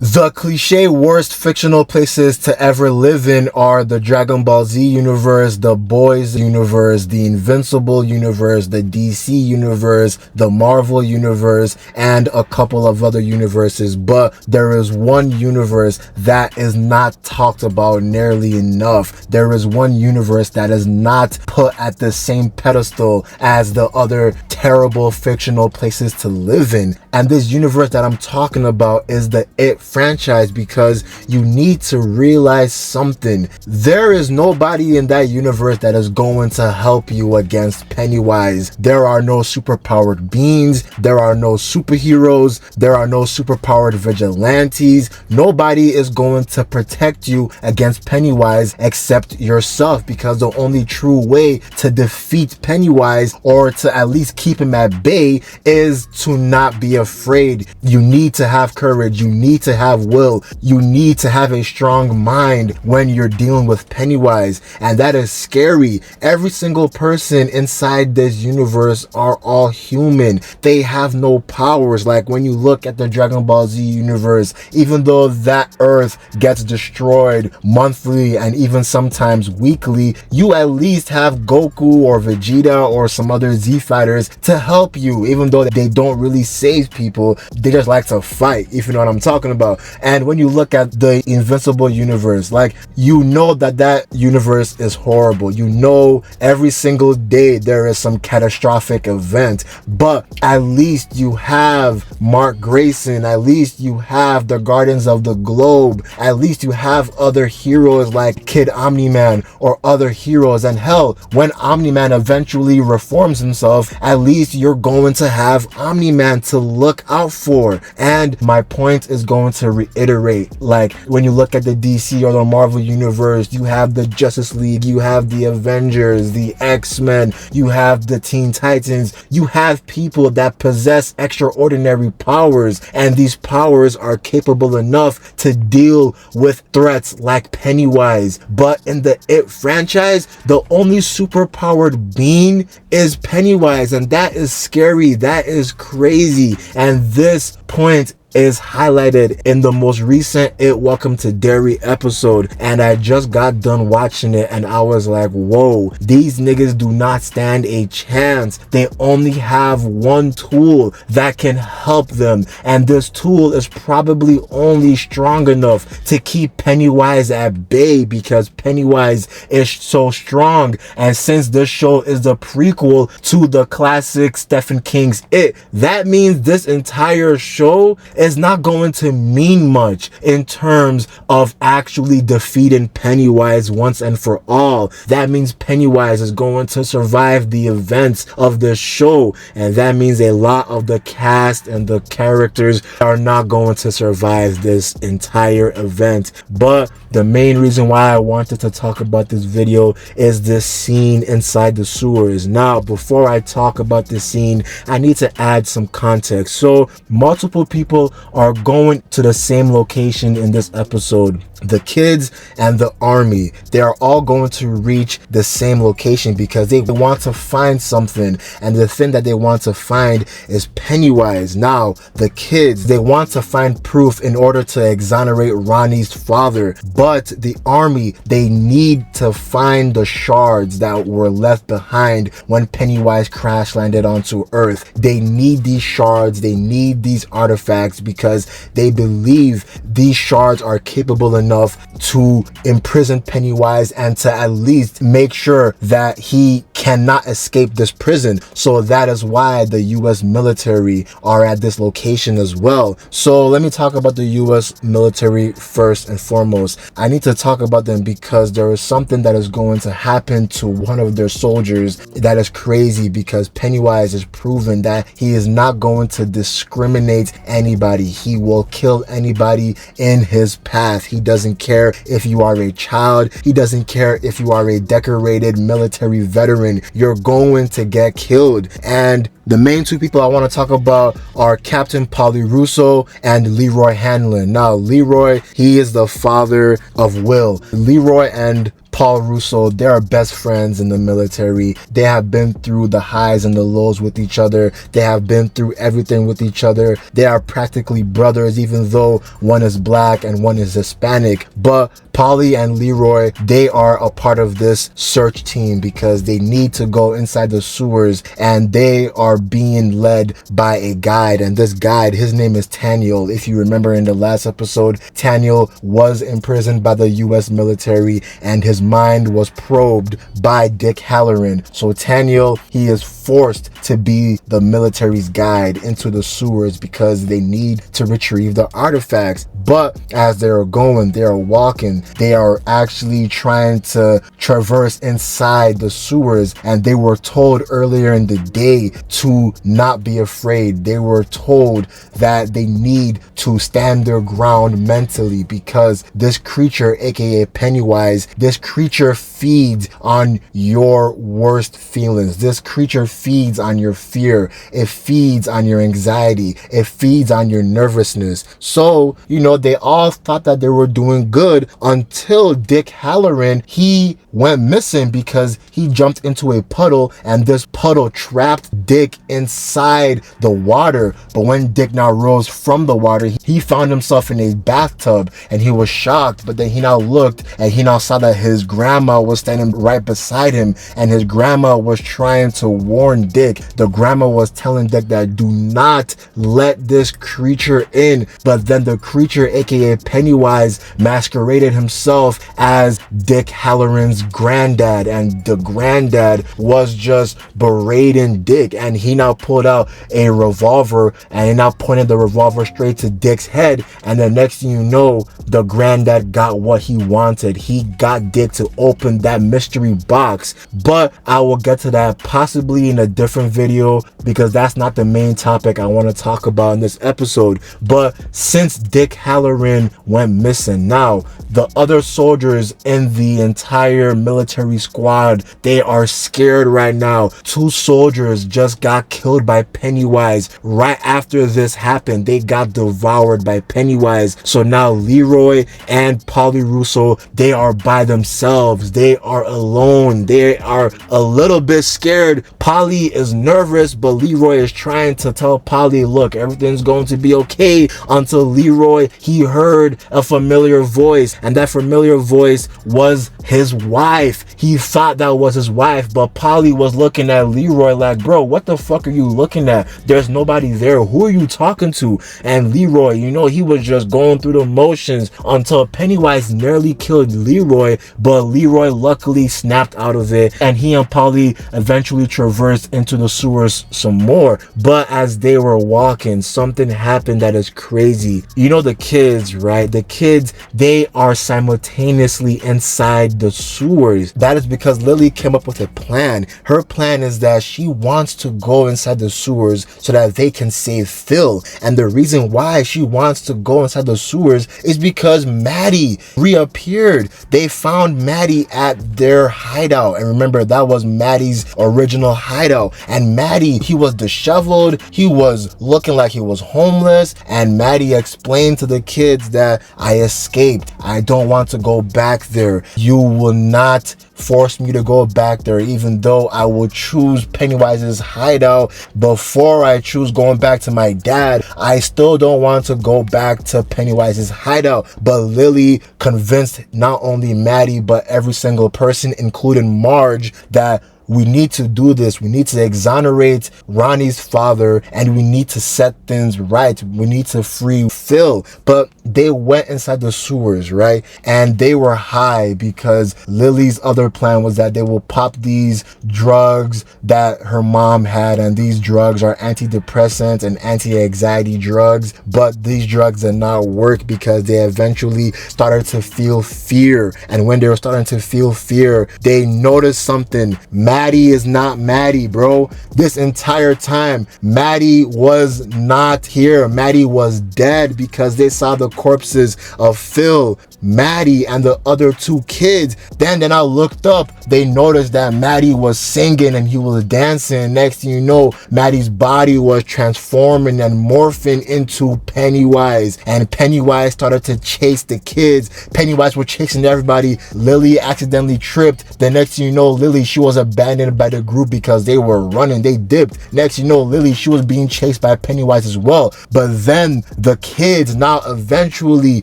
The cliche worst fictional places to ever live in are the Dragon Ball Z universe, the Boys universe, the Invincible universe, the DC universe, the Marvel universe, and a couple of other universes. But there is one universe that is not talked about nearly enough. There is one universe that is not put at the same pedestal as the other terrible fictional places to live in. And this universe that I'm talking about is the It franchise, because you need to realize something. There is nobody in that universe that is going to help you against Pennywise. There are no superpowered beings. There are no superheroes. There are no superpowered vigilantes. Nobody is going to protect you against Pennywise except yourself, because the only true way to defeat Pennywise, or to at least keep him at bay, is to not be afraid. You need to have courage. You need to have will. You need to have a strong mind when you're dealing with Pennywise, and that is scary. Every single person inside this universe are all human. They have no powers. Like when you look at the Dragon Ball Z universe, even though that Earth gets destroyed monthly and even sometimes weekly, you at least have Goku or Vegeta or some other Z fighters to help you. Even though they don't really save people, they just like to fight, if you know what I'm talking about. And when you look at the Invincible universe, like, you know that universe is horrible. You know every single day there is some catastrophic event, but at least you have Mark Grayson, at least you have the Guardians of the Globe, at least you have other heroes like Kid Omni-Man or other heroes. And hell, when Omni-Man eventually reforms himself, at least you're going to have Omni-Man to look out for. And my point is going to reiterate, like, when you look at the DC or the Marvel universe, you have the Justice League, you have the Avengers, the X-Men, you have the Teen Titans, you have people that possess extraordinary powers, and these powers are capable enough to deal with threats like Pennywise. But in the It franchise, the only superpowered being is Pennywise, and that is scary. That is crazy. And this point is highlighted in the most recent It Welcome to Derry episode, and I just got done watching it and I was like, whoa, these niggas do not stand a chance. They only have one tool that can help them, and this tool is probably only strong enough to keep Pennywise at bay, because Pennywise is so strong. And since this show is the prequel to the classic Stephen King's It, that means this entire show is not going to mean much in terms of actually defeating Pennywise once and for all. That means Pennywise is going to survive the events of the show, and that means a lot of the cast and the characters are not going to survive this entire event. But the main reason why I wanted to talk about this video is this scene inside the sewers. Now, before I talk about this scene, I need to add some context. So multiple people are going to the same location in this episode. The kids and the army, they are all going to reach the same location because they want to find something, and the thing that they want to find is Pennywise. Now, the kids, they want to find proof in order to exonerate Ronnie's father, but the army, they need to find the shards that were left behind when Pennywise crash landed onto Earth. They need these shards, they need these artifacts, because they believe these shards are capable enough to imprison Pennywise and to at least make sure that he cannot escape this prison. So that is why the US military are at this location as well. So let me talk about the US military first and foremost. I need to talk about them because there is something that is going to happen to one of their soldiers that is crazy, because Pennywise has proven that he is not going to discriminate anybody. He will kill anybody in his path. He doesn't care if you are a child. He doesn't care if you are a decorated military veteran. You're going to get killed. And the main two people I want to talk about are Captain Polly Russo and Leroy Hanlon. Now, Leroy, he is the father of Will. Leroy and Paul Russo, they are best friends in the military. They have been through the highs and the lows with each other. They have been through everything with each other. They are practically brothers, even though one is black and one is Hispanic. But Polly and Leroy, they are a part of this search team because they need to go inside the sewers, and they are being led by a guide. And this guide, his name is Taniel. If you remember in the last episode, Taniel was imprisoned by the US military and his mind was probed by Dick Halloran. So Taniel, he is forced to be the military's guide into the sewers because they need to retrieve the artifacts. But as they're going, they're walking, they are actually trying to traverse inside the sewers, and they were told earlier in the day to not be afraid. They were told that they need to stand their ground mentally because this creature, aka Pennywise, this creature feeds on your worst feelings. This creature feeds on your fear. It feeds on your anxiety. It feeds on your nervousness. So, they all thought that they were doing good until Dick Halloran, he went missing because he jumped into a puddle, and this puddle trapped Dick inside the water. But when Dick now rose from the water, he found himself in a bathtub, and he was shocked. But then he now looked, and he now saw that his grandma was standing right beside him, and his grandma was trying to warn Dick. The grandma was telling Dick that do not let this creature in. But then the creature, aka Pennywise, masqueraded himself as Dick Halloran's granddad, and the granddad was just berating Dick, and he now pulled out a revolver and he now pointed the revolver straight to Dick's head. And the next thing you know, the granddad got what he wanted. He got Dick to open that mystery box. But I will get to that possibly in a different video because that's not the main topic I want to talk about in this episode. But since Dick Halloran went missing, now the other soldiers in the entire military squad, they are scared right now. 2 soldiers just got killed by Pennywise. Right after this happened, they got devoured by Pennywise. So now Leroy and Polly Russo, they are by themselves. They are alone. They are a little bit scared. Polly is nervous, but Leroy is trying to tell Polly, look, everything's going to be okay, until Leroy, he heard a familiar voice, and that familiar voice was his wife. He thought that was his wife, but Polly was looking at Leroy like, bro, what the fuck are you looking at? There's nobody there. Who are you talking to? And Leroy, he was just going through the motions until Pennywise nearly killed Leroy, but Leroy luckily snapped out of it, and he and Polly eventually traversed into the sewers some more. But as they were walking, something happened that is crazy. The kids, right? The kids, they are simultaneously inside the sewers. That is because Lily came up with a plan. Her plan is that she wants to go inside the sewers so that they can save Phil. And the reason why she wants to go inside the sewers is because Maddie reappeared. They found Maddie at their hideout. And remember, that was Maddie's original hideout. And Maddie, he was disheveled. He was looking like he was homeless. And Maddie explained to the kids that I escaped. I don't want to go back there. You will not force me to go back there, even though I will choose Pennywise's hideout before I choose going back to my dad. I still don't want to go back to Pennywise's hideout. But Lily convinced not only Maddie, but every single person, including Marge, that we need to do this. We need to exonerate Ronnie's father, and we need to set things right. We need to free Phil. But they went inside the sewers, right? And they were high because Lily's other plan was that they will pop these drugs that her mom had, and these drugs are antidepressants and anti-anxiety drugs. But these drugs did not work because they eventually started to feel fear. And when they were starting to feel fear, they noticed something. Maddie is not Maddie, bro. This entire time, Maddie was not here. Maddie was dead because they saw the corpses of Phil, Maddie and the other two kids. Then I looked up, they noticed that Maddie was singing and he was dancing. Next thing you know, Maddie's body was transforming and morphing into Pennywise, and Pennywise started to chase the kids. Pennywise was chasing everybody. Lily accidentally tripped. The next thing you know, Lily, she was abandoned by the group because they were running. They dipped. Next thing you know, Lily, she was being chased by Pennywise as well. But then the kids now eventually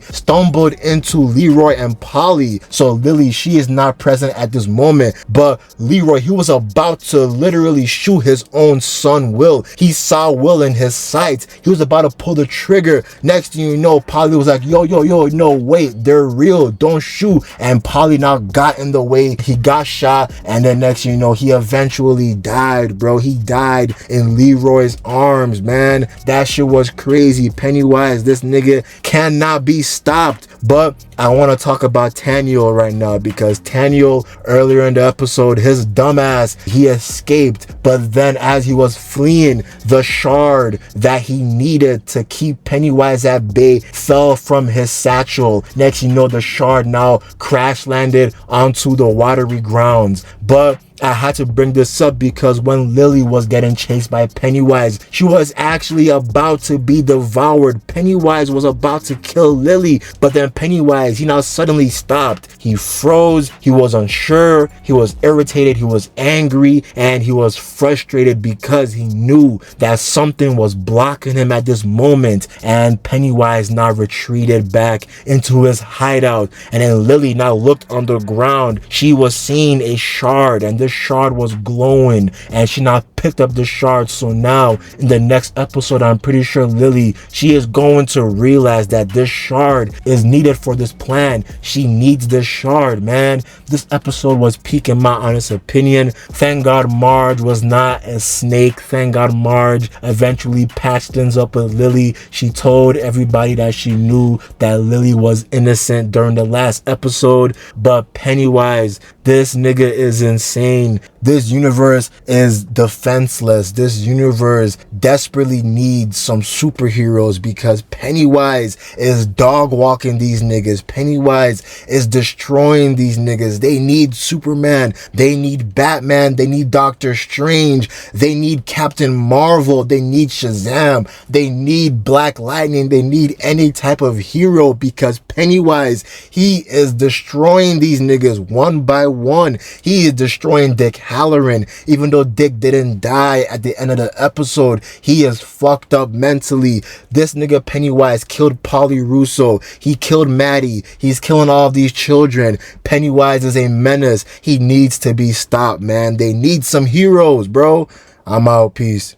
stumbled into Leroy and Polly. So Lily, she is not present at this moment, but Leroy, he was about to literally shoot his own son Will. He saw Will in his sights. He was about to pull the trigger. Next thing you know, Polly was like, yo, no, wait, they're real, don't shoot. And Polly now got in the way. He got shot, and then next thing you know, he eventually died, bro. He died in Leroy's arms, man. That shit was crazy. Pennywise, this nigga cannot be stopped. But I want to talk about Taniel right now, because Taniel, earlier in the episode, his dumbass, he escaped. But then as he was fleeing, the shard that he needed to keep Pennywise at bay fell from his satchel. Next you know, the shard now crash landed onto the watery grounds. But I had to bring this up because when Lily was getting chased by Pennywise, she was actually about to be devoured. Pennywise was about to kill Lily, but then Pennywise, he now suddenly stopped. He froze, he was unsure, he was irritated, he was angry, and he was frustrated because he knew that something was blocking him at this moment. And Pennywise now retreated back into his hideout, and then Lily now looked on the ground. She was seeing a shard, and this shard was glowing, and she now picked up the shard. So now in the next episode, I'm pretty sure Lily, she is going to realize that this shard is needed for this plan. She needs this shard, man. This episode was peak in my honest opinion. Thank God Marge was not a snake. Thank God Marge eventually patched things up with Lily. She told everybody that she knew that Lily was innocent during the last episode. But Pennywise, this nigga is insane. This universe is defenseless. This universe desperately needs some superheroes because Pennywise is dog walking these niggas. Pennywise is destroying these niggas. They need Superman. They need Batman. They need Doctor Strange. They need Captain Marvel. They need Shazam. They need Black Lightning. They need any type of hero because Pennywise, he is destroying these niggas one by one. He is destroying Dick Halloran. Even though Dick didn't die at the end of the episode, he is fucked up mentally. This nigga Pennywise killed Polly Russo. He killed Maddie. He's killing all of these children. Pennywise is a menace. He needs to be stopped, man. They need some heroes, bro. I'm out. Peace.